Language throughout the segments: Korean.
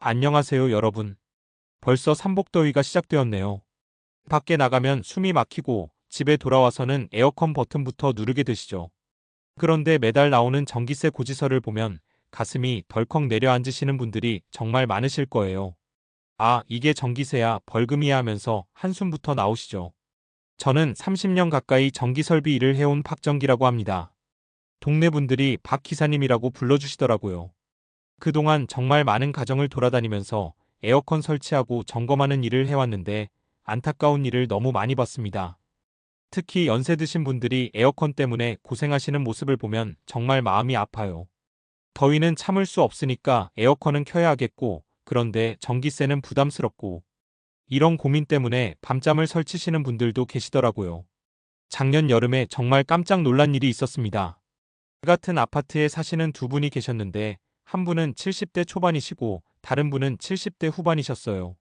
안녕하세요, 여러분. 벌써 삼복더위가 시작되었네요. 밖에 나가면 숨이 막히고 집에 돌아와서는 에어컨 버튼부터 누르게 되시죠. 그런데 매달 나오는 전기세 고지서를 보면 가슴이 덜컥 내려앉으시는 분들이 정말 많으실 거예요. 아, 이게 전기세야, 벌금이야 하면서 한숨부터 나오시죠. 저는 30년 가까이 전기설비 일을 해온 박정기라고 합니다. 동네 분들이 박 기사님이라고 불러주시더라고요. 그동안 정말 많은 가정을 돌아다니면서 에어컨 설치하고 점검하는 일을 해왔는데 안타까운 일을 너무 많이 봤습니다. 특히 연세 드신 분들이 에어컨 때문에 고생하시는 모습을 보면 정말 마음이 아파요. 더위는 참을 수 없으니까 에어컨은 켜야 하겠고, 그런데 전기세는 부담스럽고, 이런 고민 때문에 밤잠을 설치시는 분들도 계시더라고요. 작년 여름에 정말 깜짝 놀란 일이 있었습니다. 같은 아파트에 사시는 두 분이 계셨는데, 한 분은 70대 초반이시고 다른 분은 70대 후반이셨어요.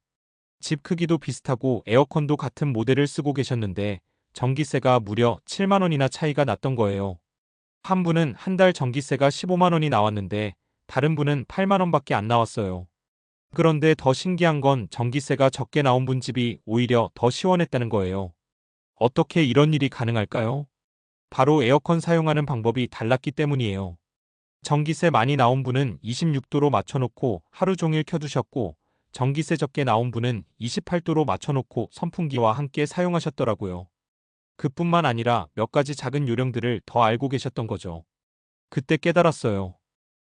집 크기도 비슷하고 에어컨도 같은 모델을 쓰고 계셨는데 전기세가 무려 7만 원이나 차이가 났던 거예요. 한 분은 한 달 전기세가 15만 원이 나왔는데 다른 분은 8만 원밖에 안 나왔어요. 그런데 더 신기한 건 전기세가 적게 나온 분 집이 오히려 더 시원했다는 거예요. 어떻게 이런 일이 가능할까요? 바로 에어컨 사용하는 방법이 달랐기 때문이에요. 전기세 많이 나온 분은 26도로 맞춰놓고 하루 종일 켜두셨고, 전기세 적게 나온 분은 28도로 맞춰놓고 선풍기와 함께 사용하셨더라고요. 그뿐만 아니라 몇 가지 작은 요령들을 더 알고 계셨던 거죠. 그때 깨달았어요.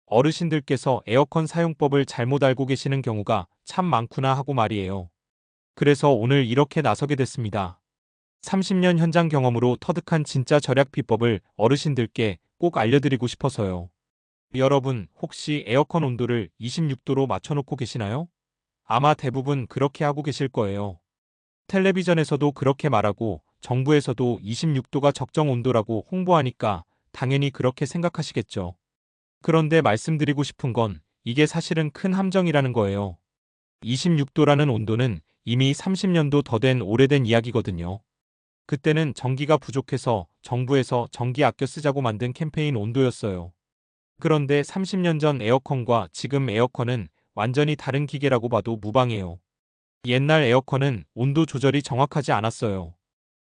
어르신들께서 에어컨 사용법을 잘못 알고 계시는 경우가 참 많구나 하고 말이에요. 그래서 오늘 이렇게 나서게 됐습니다. 30년 현장 경험으로 터득한 진짜 절약 비법을 어르신들께 꼭 알려드리고 싶어서요. 여러분, 혹시 에어컨 온도를 26도로 맞춰놓고 계시나요? 아마 대부분 그렇게 하고 계실 거예요. 텔레비전에서도 그렇게 말하고 정부에서도 26도가 적정 온도라고 홍보하니까 당연히 그렇게 생각하시겠죠. 그런데 말씀드리고 싶은 건 이게 사실은 큰 함정이라는 거예요. 26도라는 온도는 이미 30년도 더 된 오래된 이야기거든요. 그때는 전기가 부족해서 정부에서 전기 아껴 쓰자고 만든 캠페인 온도였어요. 그런데 30년 전 에어컨과 지금 에어컨은 완전히 다른 기계라고 봐도 무방해요. 옛날 에어컨은 온도 조절이 정확하지 않았어요.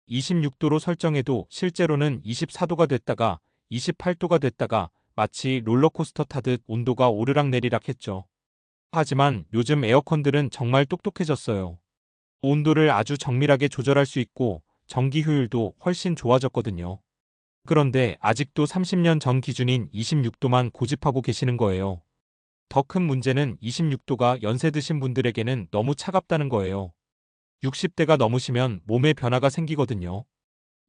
26도로 설정해도 실제로는 24도가 됐다가 28도가 됐다가 마치 롤러코스터 타듯 온도가 오르락내리락 했죠. 하지만 요즘 에어컨들은 정말 똑똑해졌어요. 온도를 아주 정밀하게 조절할 수 있고 전기 효율도 훨씬 좋아졌거든요. 그런데 아직도 30년 전 기준인 26도만 고집하고 계시는 거예요. 더 큰 문제는 26도가 연세 드신 분들에게는 너무 차갑다는 거예요. 60대가 넘으시면 몸에 변화가 생기거든요.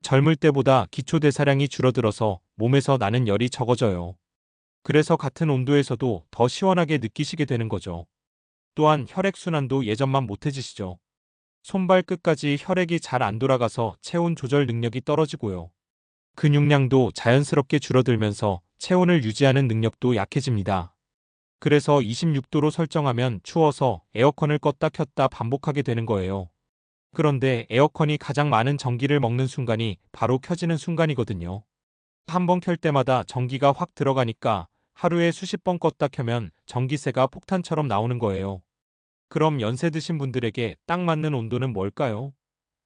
젊을 때보다 기초대사량이 줄어들어서 몸에서 나는 열이 적어져요. 그래서 같은 온도에서도 더 시원하게 느끼시게 되는 거죠. 또한 혈액순환도 예전만 못해지시죠. 손발 끝까지 혈액이 잘 안 돌아가서 체온 조절 능력이 떨어지고요. 근육량도 자연스럽게 줄어들면서 체온을 유지하는 능력도 약해집니다. 그래서 26도로 설정하면 추워서 에어컨을 껐다 켰다 반복하게 되는 거예요. 그런데 에어컨이 가장 많은 전기를 먹는 순간이 바로 켜지는 순간이거든요. 한 번 켤 때마다 전기가 확 들어가니까 하루에 수십 번 껐다 켜면 전기세가 폭탄처럼 나오는 거예요. 그럼 연세 드신 분들에게 딱 맞는 온도는 뭘까요?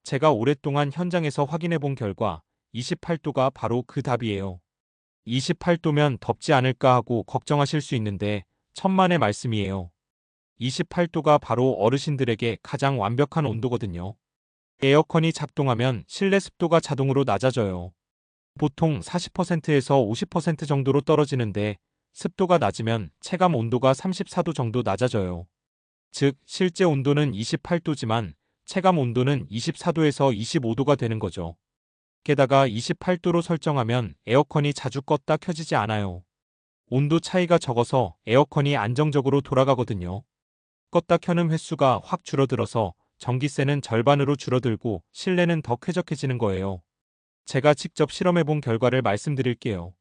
제가 오랫동안 현장에서 확인해 본 결과 28도가 바로 그 답이에요. 28도면 덥지 않을까 하고 걱정하실 수 있는데 천만의 말씀이에요. 28도가 바로 어르신들에게 가장 완벽한 온도거든요. 에어컨이 작동하면 실내 습도가 자동으로 낮아져요. 보통 40%에서 50% 정도로 떨어지는데 습도가 낮으면 체감 온도가 34도 정도 낮아져요. 즉, 실제 온도는 28도지만 체감 온도는 24도에서 25도가 되는 거죠. 게다가 28도로 설정하면 에어컨이 자주 껐다 켜지지 않아요. 온도 차이가 적어서 에어컨이 안정적으로 돌아가거든요. 껐다 켜는 횟수가 확 줄어들어서 전기세는 절반으로 줄어들고 실내는 더 쾌적해지는 거예요. 제가 직접 실험해 본 결과를 말씀드릴게요.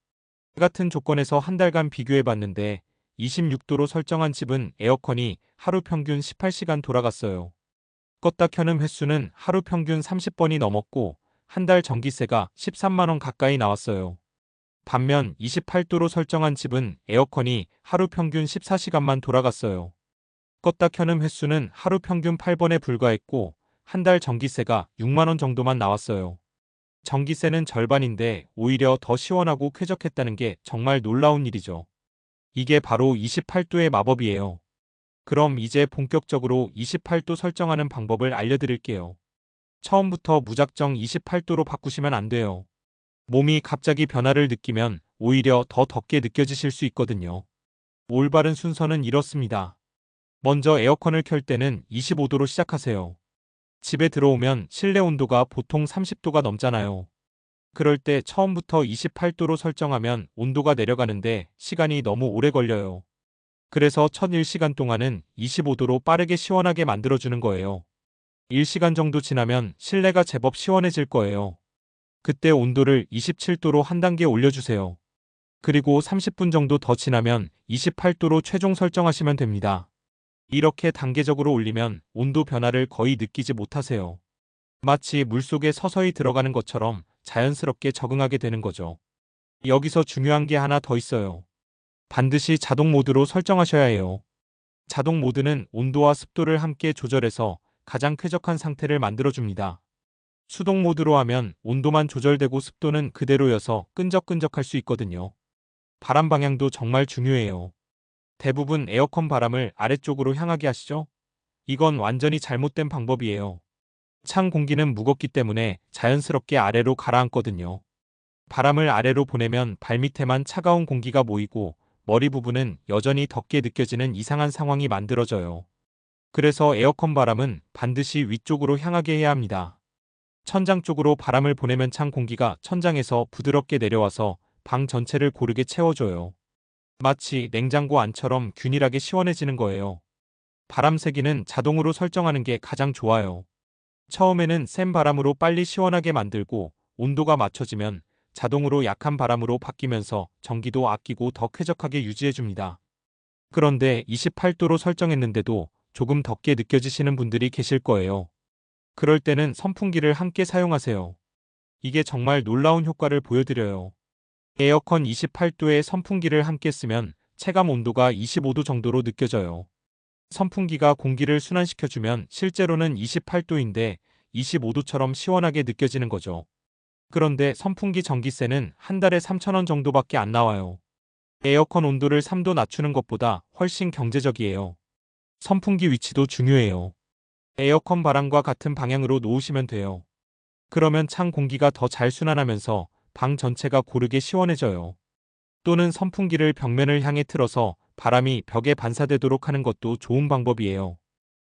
같은 조건에서 한 달간 비교해 봤는데 26도로 설정한 집은 에어컨이 하루 평균 18시간 돌아갔어요. 껐다 켜는 횟수는 하루 평균 30번이 넘었고 한 달 전기세가 13만 원 가까이 나왔어요. 반면 28도로 설정한 집은 에어컨이 하루 평균 14시간만 돌아갔어요. 껐다 켜는 횟수는 하루 평균 8번에 불과했고 한 달 전기세가 6만 원 정도만 나왔어요. 전기세는 절반인데 오히려 더 시원하고 쾌적했다는 게 정말 놀라운 일이죠. 이게 바로 28도의 마법이에요. 그럼 이제 본격적으로 28도 설정하는 방법을 알려드릴게요. 처음부터 무작정 28도로 바꾸시면 안 돼요. 몸이 갑자기 변화를 느끼면 오히려 더 덥게 느껴지실 수 있거든요. 올바른 순서는 이렇습니다. 먼저 에어컨을 켤 때는 25도로 시작하세요. 집에 들어오면 실내 온도가 보통 30도가 넘잖아요. 그럴 때 처음부터 28도로 설정하면 온도가 내려가는데 시간이 너무 오래 걸려요. 그래서 첫 1시간 동안은 25도로 빠르게 시원하게 만들어주는 거예요. 1시간 정도 지나면 실내가 제법 시원해질 거예요. 그때 온도를 27도로 한 단계 올려주세요. 그리고 30분 정도 더 지나면 28도로 최종 설정하시면 됩니다. 이렇게 단계적으로 올리면 온도 변화를 거의 느끼지 못하세요. 마치 물속에 서서히 들어가는 것처럼 자연스럽게 적응하게 되는 거죠. 여기서 중요한 게 하나 더 있어요. 반드시 자동 모드로 설정하셔야 해요. 자동 모드는 온도와 습도를 함께 조절해서 가장 쾌적한 상태를 만들어줍니다. 수동 모드로 하면 온도만 조절되고 습도는 그대로여서 끈적끈적할 수 있거든요. 바람 방향도 정말 중요해요. 대부분 에어컨 바람을 아래쪽으로 향하게 하시죠? 이건 완전히 잘못된 방법이에요. 찬 공기는 무겁기 때문에 자연스럽게 아래로 가라앉거든요. 바람을 아래로 보내면 발밑에만 차가운 공기가 모이고 머리 부분은 여전히 덥게 느껴지는 이상한 상황이 만들어져요. 그래서 에어컨 바람은 반드시 위쪽으로 향하게 해야 합니다. 천장 쪽으로 바람을 보내면 찬 공기가 천장에서 부드럽게 내려와서 방 전체를 고르게 채워줘요. 마치 냉장고 안처럼 균일하게 시원해지는 거예요. 바람 세기는 자동으로 설정하는 게 가장 좋아요. 처음에는 센 바람으로 빨리 시원하게 만들고 온도가 맞춰지면 자동으로 약한 바람으로 바뀌면서 전기도 아끼고 더 쾌적하게 유지해줍니다. 그런데 28도로 설정했는데도 조금 덥게 느껴지시는 분들이 계실 거예요. 그럴 때는 선풍기를 함께 사용하세요. 이게 정말 놀라운 효과를 보여드려요. 에어컨 28도에 선풍기를 함께 쓰면 체감 온도가 25도 정도로 느껴져요. 선풍기가 공기를 순환시켜주면 실제로는 28도인데 25도처럼 시원하게 느껴지는 거죠. 그런데 선풍기 전기세는 한 달에 3,000원 정도밖에 안 나와요. 에어컨 온도를 3도 낮추는 것보다 훨씬 경제적이에요. 선풍기 위치도 중요해요. 에어컨 바람과 같은 방향으로 놓으시면 돼요. 그러면 찬 공기가 더 잘 순환하면서 방 전체가 고르게 시원해져요. 또는 선풍기를 벽면을 향해 틀어서 바람이 벽에 반사되도록 하는 것도 좋은 방법이에요.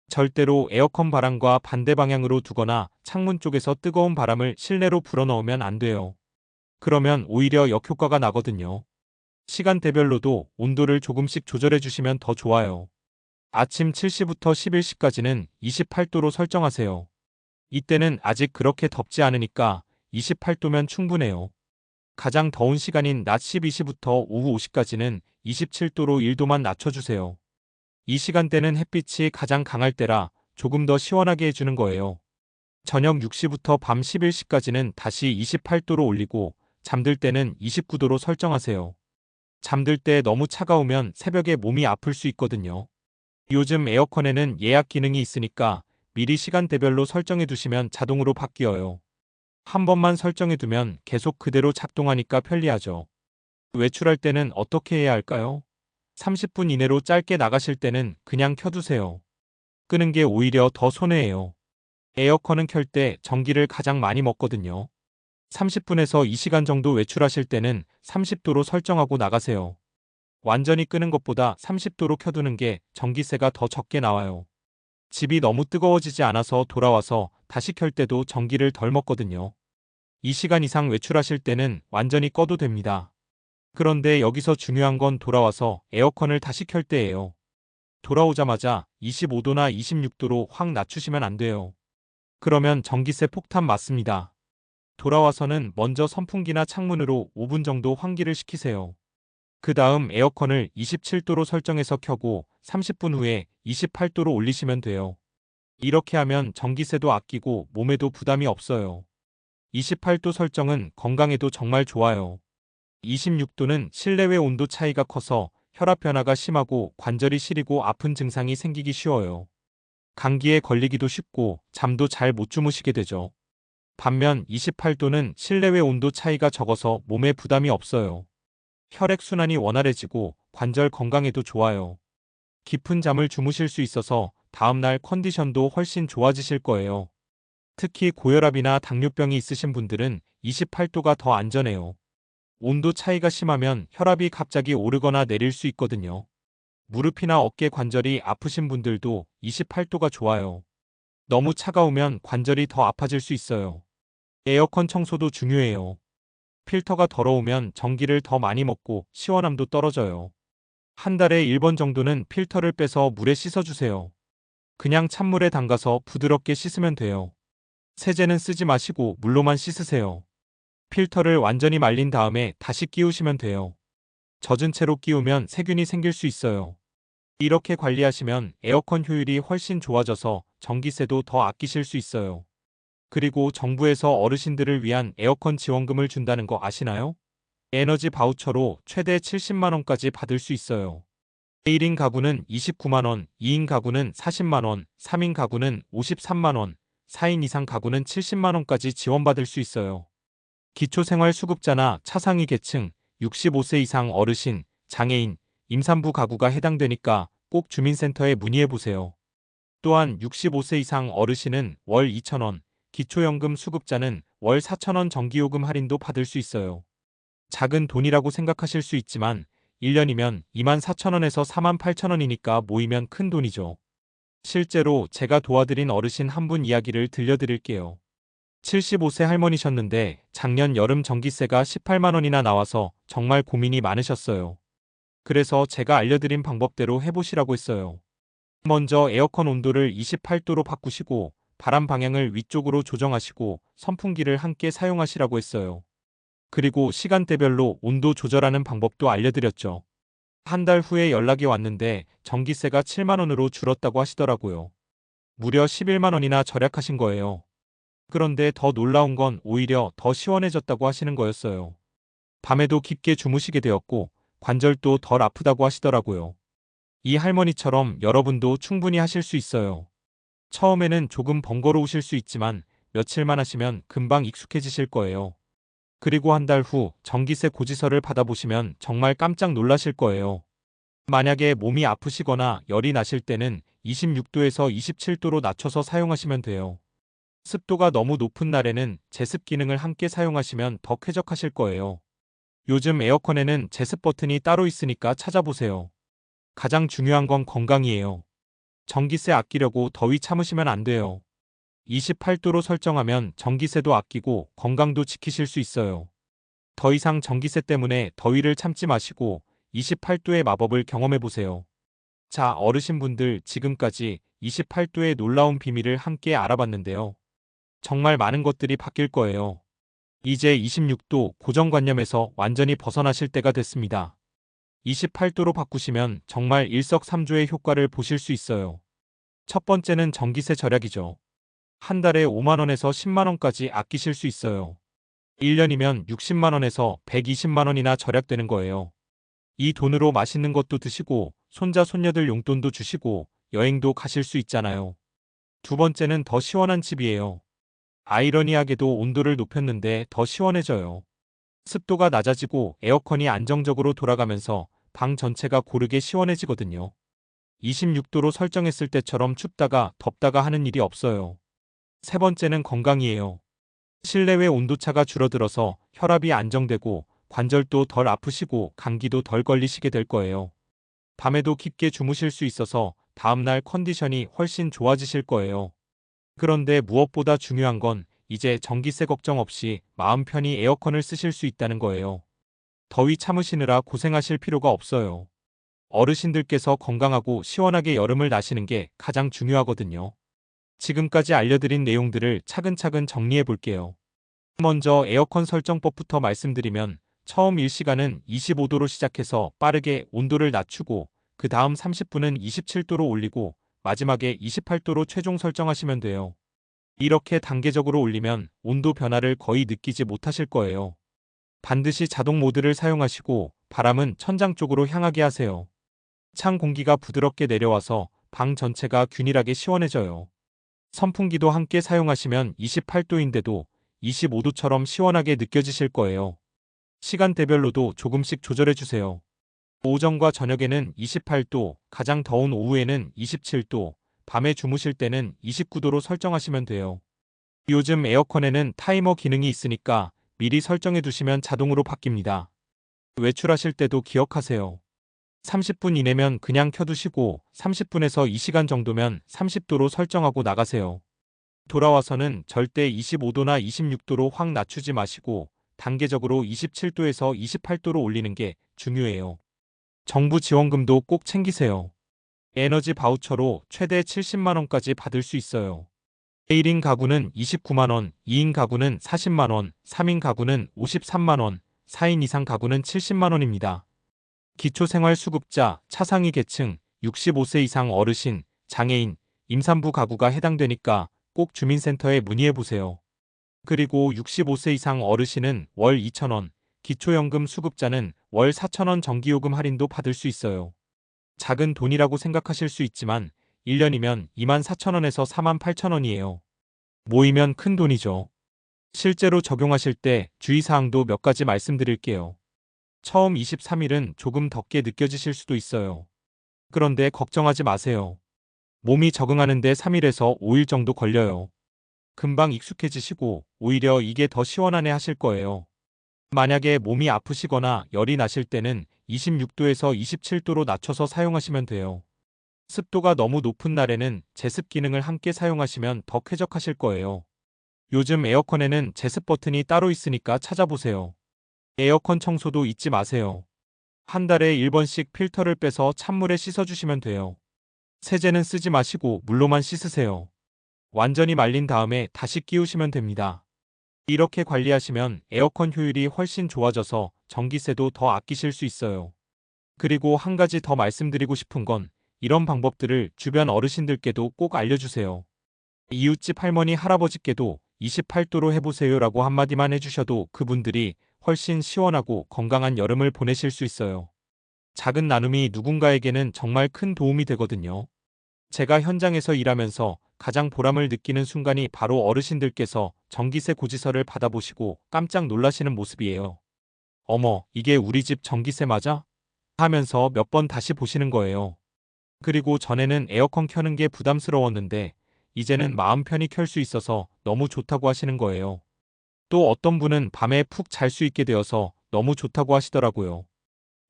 절대로 에어컨 바람과 반대 방향으로 두거나 창문 쪽에서 뜨거운 바람을 실내로 불어넣으면 안 돼요. 그러면 오히려 역효과가 나거든요. 시간대별로도 온도를 조금씩 조절해 주시면 더 좋아요. 아침 7시부터 11시까지는 28도로 설정하세요. 이때는 아직 그렇게 덥지 않으니까 28도면 충분해요. 가장 더운 시간인 낮 12시부터 오후 5시까지는 27도로 1도만 낮춰주세요. 이 시간대는 햇빛이 가장 강할 때라 조금 더 시원하게 해주는 거예요. 저녁 6시부터 밤 11시까지는 다시 28도로 올리고 잠들 때는 29도로 설정하세요. 잠들 때 너무 차가우면 새벽에 몸이 아플 수 있거든요. 요즘 에어컨에는 예약 기능이 있으니까 미리 시간대별로 설정해 두시면 자동으로 바뀌어요. 한 번만 설정해 두면 계속 그대로 작동하니까 편리하죠. 외출할 때는 어떻게 해야 할까요? 30분 이내로 짧게 나가실 때는 그냥 켜두세요. 끄는 게 오히려 더 손해예요. 에어컨은 켤 때 전기를 가장 많이 먹거든요. 30분에서 2시간 정도 외출하실 때는 30도로 설정하고 나가세요. 완전히 끄는 것보다 30도로 켜두는 게 전기세가 더 적게 나와요. 집이 너무 뜨거워지지 않아서 돌아와서 다시 켤 때도 전기를 덜 먹거든요. 2시간 이상 외출하실 때는 완전히 꺼도 됩니다. 그런데 여기서 중요한 건 돌아와서 에어컨을 다시 켤 때예요. 돌아오자마자 25도나 26도로 확 낮추시면 안 돼요. 그러면 전기세 폭탄 맞습니다. 돌아와서는 먼저 선풍기나 창문으로 5분 정도 환기를 시키세요. 그 다음 에어컨을 27도로 설정해서 켜고 30분 후에 28도로 올리시면 돼요. 이렇게 하면 전기세도 아끼고 몸에도 부담이 없어요. 28도 설정은 건강에도 정말 좋아요. 26도는 실내외 온도 차이가 커서 혈압 변화가 심하고 관절이 시리고 아픈 증상이 생기기 쉬워요. 감기에 걸리기도 쉽고 잠도 잘 못 주무시게 되죠. 반면 28도는 실내외 온도 차이가 적어서 몸에 부담이 없어요. 혈액순환이 원활해지고 관절 건강에도 좋아요. 깊은 잠을 주무실 수 있어서 다음날 컨디션도 훨씬 좋아지실 거예요. 특히 고혈압이나 당뇨병이 있으신 분들은 28도가 더 안전해요. 온도 차이가 심하면 혈압이 갑자기 오르거나 내릴 수 있거든요. 무릎이나 어깨 관절이 아프신 분들도 28도가 좋아요. 너무 차가우면 관절이 더 아파질 수 있어요. 에어컨 청소도 중요해요. 필터가 더러우면 전기를 더 많이 먹고 시원함도 떨어져요. 한 달에 1번 정도는 필터를 빼서 물에 씻어주세요. 그냥 찬물에 담가서 부드럽게 씻으면 돼요. 세제는 쓰지 마시고 물로만 씻으세요. 필터를 완전히 말린 다음에 다시 끼우시면 돼요. 젖은 채로 끼우면 세균이 생길 수 있어요. 이렇게 관리하시면 에어컨 효율이 훨씬 좋아져서 전기세도 더 아끼실 수 있어요. 그리고 정부에서 어르신들을 위한 에어컨 지원금을 준다는 거 아시나요? 에너지 바우처로 최대 70만 원까지 받을 수 있어요. 1인 가구는 29만 원, 2인 가구는 40만 원, 3인 가구는 53만 원, 4인 이상 가구는 70만 원까지 지원받을 수 있어요. 기초생활수급자나 차상위 계층, 65세 이상 어르신, 장애인, 임산부 가구가 해당되니까 꼭 주민센터에 문의해보세요. 또한 65세 이상 어르신은 월 2,000원, 기초연금 수급자는 월 4,000원 전기요금 할인도 받을 수 있어요. 작은 돈이라고 생각하실 수 있지만 1년이면 24,000원에서 48,000원이니까 모이면 큰 돈이죠. 실제로 제가 도와드린 어르신 한 분 이야기를 들려드릴게요. 75세 할머니셨는데 작년 여름 전기세가 18만 원이나 나와서 정말 고민이 많으셨어요. 그래서 제가 알려드린 방법대로 해보시라고 했어요. 먼저 에어컨 온도를 28도로 바꾸시고 바람 방향을 위쪽으로 조정하시고 선풍기를 함께 사용하시라고 했어요. 그리고 시간대별로 온도 조절하는 방법도 알려드렸죠. 한 달 후에 연락이 왔는데 전기세가 7만 원으로 줄었다고 하시더라고요. 무려 11만 원이나 절약하신 거예요. 그런데 더 놀라운 건 오히려 더 시원해졌다고 하시는 거였어요. 밤에도 깊게 주무시게 되었고 관절도 덜 아프다고 하시더라고요. 이 할머니처럼 여러분도 충분히 하실 수 있어요. 처음에는 조금 번거로우실 수 있지만 며칠만 하시면 금방 익숙해지실 거예요. 그리고 한 달 후 전기세 고지서를 받아보시면 정말 깜짝 놀라실 거예요. 만약에 몸이 아프시거나 열이 나실 때는 26도에서 27도로 낮춰서 사용하시면 돼요. 습도가 너무 높은 날에는 제습 기능을 함께 사용하시면 더 쾌적하실 거예요. 요즘 에어컨에는 제습 버튼이 따로 있으니까 찾아보세요. 가장 중요한 건 건강이에요. 전기세 아끼려고 더위 참으시면 안 돼요. 28도로 설정하면 전기세도 아끼고 건강도 지키실 수 있어요. 더 이상 전기세 때문에 더위를 참지 마시고 28도의 마법을 경험해보세요. 자, 어르신분들 지금까지 28도의 놀라운 비밀을 함께 알아봤는데요. 정말 많은 것들이 바뀔 거예요. 이제 26도 고정관념에서 완전히 벗어나실 때가 됐습니다. 28도로 바꾸시면 정말 일석삼조의 효과를 보실 수 있어요. 첫 번째는 전기세 절약이죠. 한 달에 5만 원에서 10만 원까지 아끼실 수 있어요. 1년이면 60만 원에서 120만 원이나 절약되는 거예요. 이 돈으로 맛있는 것도 드시고 손자 손녀들 용돈도 주시고 여행도 가실 수 있잖아요. 두 번째는 더 시원한 집이에요. 아이러니하게도 온도를 높였는데 더 시원해져요. 습도가 낮아지고 에어컨이 안정적으로 돌아가면서 방 전체가 고르게 시원해지거든요. 26도로 설정했을 때처럼 춥다가 덥다가 하는 일이 없어요. 세 번째는 건강이에요. 실내외 온도차가 줄어들어서 혈압이 안정되고 관절도 덜 아프시고 감기도 덜 걸리시게 될 거예요. 밤에도 깊게 주무실 수 있어서 다음날 컨디션이 훨씬 좋아지실 거예요. 그런데 무엇보다 중요한 건 이제 전기세 걱정 없이 마음 편히 에어컨을 쓰실 수 있다는 거예요. 더위 참으시느라 고생하실 필요가 없어요. 어르신들께서 건강하고 시원하게 여름을 나시는 게 가장 중요하거든요. 지금까지 알려드린 내용들을 차근차근 정리해 볼게요. 먼저 에어컨 설정법부터 말씀드리면 처음 일시간은 25도로 시작해서 빠르게 온도를 낮추고 그 다음 30분은 27도로 올리고 마지막에 28도로 최종 설정하시면 돼요. 이렇게 단계적으로 올리면 온도 변화를 거의 느끼지 못하실 거예요. 반드시 자동 모드를 사용하시고 바람은 천장 쪽으로 향하게 하세요. 찬 공기가 부드럽게 내려와서 방 전체가 균일하게 시원해져요. 선풍기도 함께 사용하시면 28도인데도 25도처럼 시원하게 느껴지실 거예요. 시간대별로도 조금씩 조절해주세요. 오전과 저녁에는 28도, 가장 더운 오후에는 27도, 밤에 주무실 때는 29도로 설정하시면 돼요. 요즘 에어컨에는 타이머 기능이 있으니까 미리 설정해 두시면 자동으로 바뀝니다. 외출하실 때도 기억하세요. 30분 이내면 그냥 켜두시고 30분에서 2시간 정도면 30도로 설정하고 나가세요. 돌아와서는 절대 25도나 26도로 확 낮추지 마시고 단계적으로 27도에서 28도로 올리는 게 중요해요. 정부 지원금도 꼭 챙기세요. 에너지 바우처로 최대 70만 원까지 받을 수 있어요. 1인 가구는 29만 원, 2인 가구는 40만 원, 3인 가구는 53만 원, 4인 이상 가구는 70만 원입니다. 기초생활수급자, 차상위 계층, 65세 이상 어르신, 장애인, 임산부 가구가 해당되니까 꼭 주민센터에 문의해보세요. 그리고 65세 이상 어르신은 월 2,000원, 기초연금 수급자는 월 4,000원 전기요금 할인도 받을 수 있어요. 작은 돈이라고 생각하실 수 있지만 1년이면 24,000원에서 48,000원이에요. 모이면 큰 돈이죠. 실제로 적용하실 때 주의사항도 몇 가지 말씀드릴게요. 처음 23일은 조금 덥게 느껴지실 수도 있어요. 그런데 걱정하지 마세요. 몸이 적응하는데 3일에서 5일 정도 걸려요. 금방 익숙해지시고 오히려 이게 더 시원하네 하실 거예요. 만약에 몸이 아프시거나 열이 나실 때는 26도에서 27도로 낮춰서 사용하시면 돼요. 습도가 너무 높은 날에는 제습 기능을 함께 사용하시면 더 쾌적하실 거예요. 요즘 에어컨에는 제습 버튼이 따로 있으니까 찾아보세요. 에어컨 청소도 잊지 마세요. 한 달에 1번씩 필터를 빼서 찬물에 씻어주시면 돼요. 세제는 쓰지 마시고 물로만 씻으세요. 완전히 말린 다음에 다시 끼우시면 됩니다. 이렇게 관리하시면 에어컨 효율이 훨씬 좋아져서 전기세도 더 아끼실 수 있어요. 그리고 한 가지 더 말씀드리고 싶은 건 이런 방법들을 주변 어르신들께도 꼭 알려주세요. 이웃집 할머니 할아버지께도 28도로 해보세요라고 한마디만 해주셔도 그분들이 훨씬 시원하고 건강한 여름을 보내실 수 있어요. 작은 나눔이 누군가에게는 정말 큰 도움이 되거든요. 제가 현장에서 일하면서 가장 보람을 느끼는 순간이 바로 어르신들께서 전기세 고지서를 받아보시고 깜짝 놀라시는 모습이에요. 어머, 이게 우리 집 전기세 맞아? 하면서 몇 번 다시 보시는 거예요. 그리고 전에는 에어컨 켜는 게 부담스러웠는데 이제는 마음 편히 켤 수 있어서 너무 좋다고 하시는 거예요. 또 어떤 분은 밤에 푹 잘 수 있게 되어서 너무 좋다고 하시더라고요.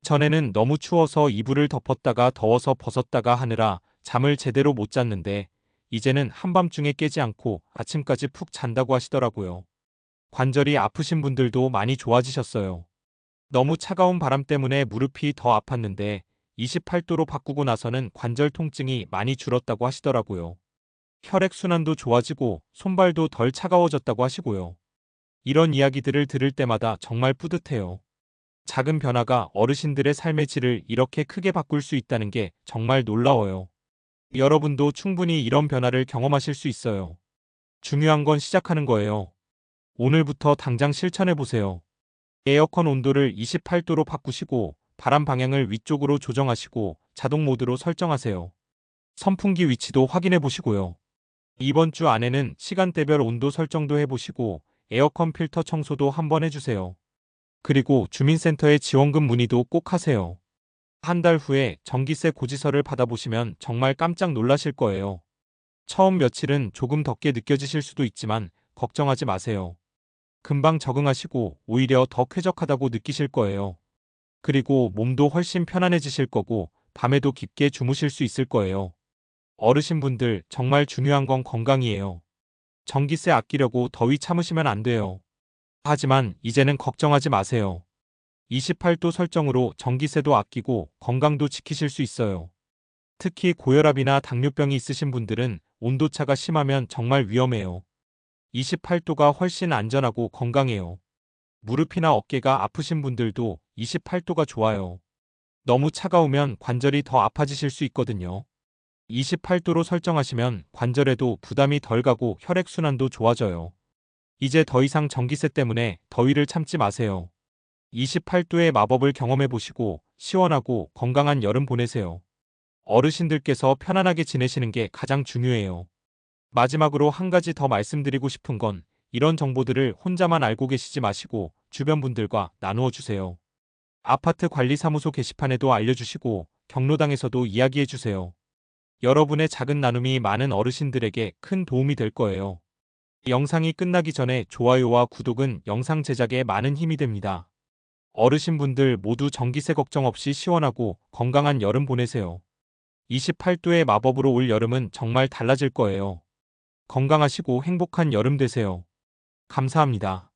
전에는 너무 추워서 이불을 덮었다가 더워서 벗었다가 하느라 잠을 제대로 못 잤는데 이제는 한밤중에 깨지 않고 아침까지 푹 잔다고 하시더라고요. 관절이 아프신 분들도 많이 좋아지셨어요. 너무 차가운 바람 때문에 무릎이 더 아팠는데 28도로 바꾸고 나서는 관절 통증이 많이 줄었다고 하시더라고요. 혈액순환도 좋아지고 손발도 덜 차가워졌다고 하시고요. 이런 이야기들을 들을 때마다 정말 뿌듯해요. 작은 변화가 어르신들의 삶의 질을 이렇게 크게 바꿀 수 있다는 게 정말 놀라워요. 여러분도 충분히 이런 변화를 경험하실 수 있어요. 중요한 건 시작하는 거예요. 오늘부터 당장 실천해 보세요. 에어컨 온도를 28도로 바꾸시고 바람 방향을 위쪽으로 조정하시고 자동 모드로 설정하세요. 선풍기 위치도 확인해 보시고요. 이번 주 안에는 시간대별 온도 설정도 해보시고 에어컨 필터 청소도 한번 해주세요. 그리고 주민센터에 지원금 문의도 꼭 하세요. 한 달 후에 전기세 고지서를 받아보시면 정말 깜짝 놀라실 거예요. 처음 며칠은 조금 덥게 느껴지실 수도 있지만 걱정하지 마세요. 금방 적응하시고 오히려 더 쾌적하다고 느끼실 거예요. 그리고 몸도 훨씬 편안해지실 거고 밤에도 깊게 주무실 수 있을 거예요. 어르신분들 정말 중요한 건 건강이에요. 전기세 아끼려고 더위 참으시면 안 돼요. 하지만 이제는 걱정하지 마세요. 28도 설정으로 전기세도 아끼고 건강도 지키실 수 있어요. 특히 고혈압이나 당뇨병이 있으신 분들은 온도차가 심하면 정말 위험해요. 28도가 훨씬 안전하고 건강해요. 무릎이나 어깨가 아프신 분들도 28도가 좋아요. 너무 차가우면 관절이 더 아파지실 수 있거든요. 28도로 설정하시면 관절에도 부담이 덜 가고 혈액순환도 좋아져요. 이제 더 이상 전기세 때문에 더위를 참지 마세요. 28도의 마법을 경험해 보시고 시원하고 건강한 여름 보내세요. 어르신들께서 편안하게 지내시는 게 가장 중요해요. 마지막으로 한 가지 더 말씀드리고 싶은 건 이런 정보들을 혼자만 알고 계시지 마시고 주변 분들과 나누어 주세요. 아파트 관리사무소 게시판에도 알려주시고 경로당에서도 이야기해 주세요. 여러분의 작은 나눔이 많은 어르신들에게 큰 도움이 될 거예요. 영상이 끝나기 전에 좋아요와 구독은 영상 제작에 많은 힘이 됩니다. 어르신분들 모두 전기세 걱정 없이 시원하고 건강한 여름 보내세요. 28도의 마법으로 올 여름은 정말 달라질 거예요. 건강하시고 행복한 여름 되세요. 감사합니다.